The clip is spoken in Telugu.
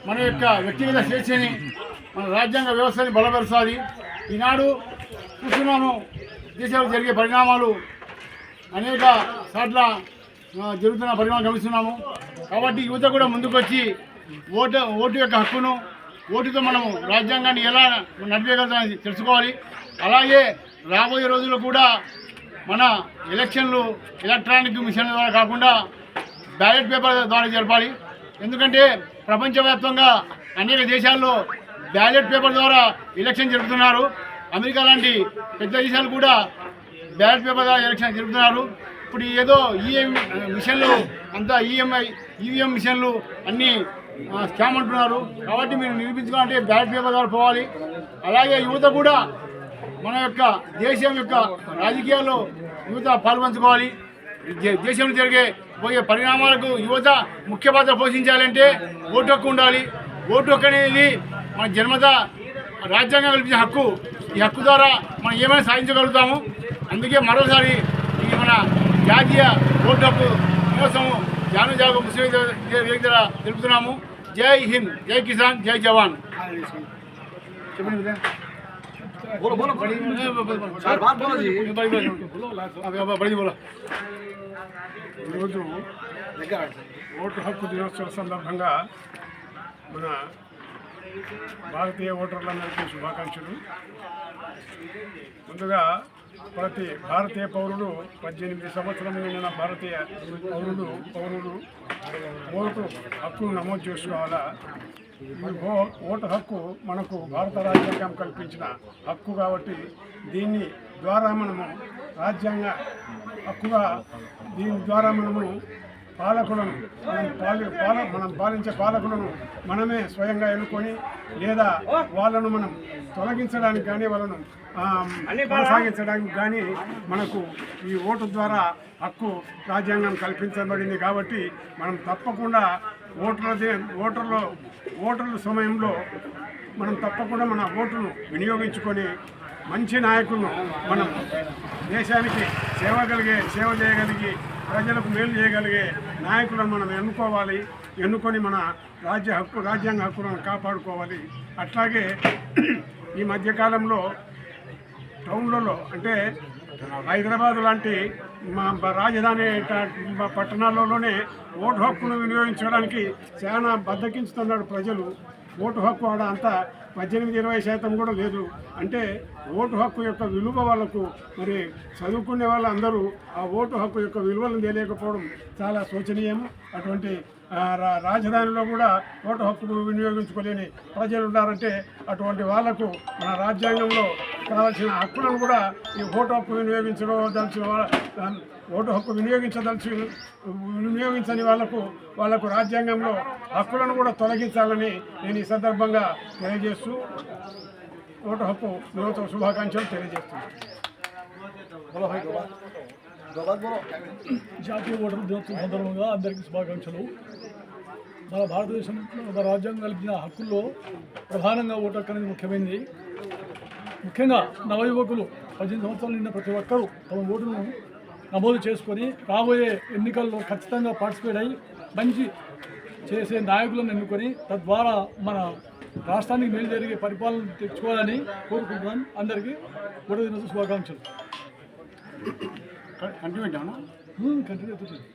మన యొక్క వ్యక్తిగత స్వేచ్ఛని మన రాజ్యాంగ వ్యవస్థని బలపరుస్తుంది. ఈనాడు చూస్తున్నాము దేశంలో జరిగే పరిణామాలు అనేక సార్ల జరుగుతున్న పరిణామాలు గమనిస్తున్నాము. కాబట్టి యువత కూడా ముందుకొచ్చి ఓటు యొక్క హక్కును, ఓటుతో మనము రాజ్యాంగాన్ని ఎలా నడిపేయగలుగుతామని తెలుసుకోవాలి. అలాగే రాబోయే రోజుల్లో కూడా మన ఎలక్షన్లు ఎలక్ట్రానిక్ మిషన్ ద్వారా కాకుండా బ్యాలెట్ పేపర్ ద్వారా జరపాలి. ఎందుకంటే ప్రపంచవ్యాప్తంగా అనేక దేశాల్లో బ్యాలెట్ పేపర్ ద్వారా ఎలక్షన్ జరుపుతున్నారు. అమెరికా లాంటి పెద్ద దేశాలు కూడా బ్యాలెట్ పేపర్ ద్వారా ఎలక్షన్ జరుపుతున్నారు. ఇప్పుడు ఏదో ఈఎం మిషన్లు అంతా ఈవీఎం మిషన్లు అన్నీ స్కామ్ అంటున్నారు. కాబట్టి మీరు నిరూపించుకోవాలంటే బ్యాలెట్ పేపర్ ద్వారా పోవాలి. అలాగే యువత కూడా మన యొక్క దేశం యొక్క రాజకీయాల్లో యువత పాల్పంచుకోవాలి. దేశంలో జరిగే పోయే పరిణామాలకు యువత ముఖ్య పాత్ర పోషించాలంటే ఓటు హక్కు ఉండాలి. ఓటు హక్కు అనేది మన జన్మత రాజ్యాంగం కల్పించే హక్కు. ఈ హక్కు ద్వారా మనం ఏమైనా సాధించగలుగుతాము. అందుకే మరోసారి ఈ మన జాతీయ ఓటు హక్కు దినోత్సవం జాను ముస్లిం వేదిక తెలుపుతున్నాము. జై హింద్, జై కిసాన్, జై జవాన్. ఈరోజు ఓటు హక్కు దినోత్సవం సందర్భంగా మన భారతీయ ఓటర్లందరికీ శుభాకాంక్షలు. ముందుగా ప్రతి భారతీయ పౌరుడు 18 సంవత్సరం నిండిన భారతీయ పౌరుడు ఓటు హక్కును నమోదు చేసుకోవాలా. ఓటు హక్కు మనకు భారత రాజ్యాంగం కల్పించిన హక్కు కాబట్టి దీని ద్వారా మనము రాజ్యాంగ హక్కుగా దీని ద్వారా మనము పాలకులను మనం పాలించే పాలకులను మనమే స్వయంగా ఎన్నుకొని లేదా వాళ్ళను మనం తొలగించడానికి కానీ వాళ్ళను కొనసాగించడానికి కానీ మనకు ఈ ఓటు ద్వారా హక్కు రాజ్యాంగం కల్పించబడింది. కాబట్టి మనం తప్పకుండా ఓటర్ల సమయంలో మనం తప్పకుండా మన ఓటును వినియోగించుకొని మంచి నాయకులను మనం దేశానికి సేవ చేయగలిగి ప్రజలకు మేలు చేయగలిగే నాయకులను మనం ఎన్నుకొని మన రాజ్యాంగ హక్కులను కాపాడుకోవాలి. అట్లాగే ఈ మధ్యకాలంలో టౌన్లలో అంటే హైదరాబాద్ లాంటి మా రాజధాని పట్టణాల్లోనే ఓటు హక్కును వినియోగించడానికి చాలా బద్దకించుతున్నాడు ప్రజలు. ఓటు హక్కు ఆడ అంతా 18-20% కూడా లేదు. అంటే ఓటు హక్కు యొక్క విలువ వాళ్ళకు మరి చదువుకునే వాళ్ళందరూ ఆ ఓటు హక్కు యొక్క విలువలను తెలియకపోవడం చాలా శోచనీయం. అటువంటి రాజధానిలో కూడా ఓటు హక్కును వినియోగించుకోలేని ప్రజలు ఉన్నారంటే అటువంటి వాళ్లకు మన రాజ్యాంగంలో కావాల్సిన హక్కులను కూడా ఈ ఓటు హక్కు ఓటు హక్కు వినియోగించని వాళ్లకు రాజ్యాంగంలో హక్కులను కూడా తొలగించాలని నేను ఈ సందర్భంగా తెలియజేస్తూ ఓటు హక్కు దినోత్సవ శుభాకాంక్షలు తెలియజేస్తున్నాను. జాతీయ ఓటర్ దినోత్సవం సందర్భంగా అందరికీ శుభాకాంక్షలు. మన భారతదేశంలో మన రాజ్యాంగం కల్పించిన హక్కుల్లో ప్రధానంగా ఓటు హక్కు అనేది ముఖ్యమైనది. ముఖ్యంగా నవయువకులు 18 సంవత్సరాలు నిన్న ప్రతి ఒక్కరూ తమ ఓటును నమోదు చేసుకొని రాబోయే ఎన్నికల్లో ఖచ్చితంగా పార్టిసిపేట్ అయ్యి మంచి చేసే నాయకులను ఎన్నుకొని తద్వారా మన రాష్ట్రానికి మేలు జరిగే పరిపాలన తెచ్చుకోవాలని కోరుకుంటున్నాను. అందరికీ ఓటు దినోత్సవ శుభాకాంక్షలు. కంటిన్యూ అవుతుంది.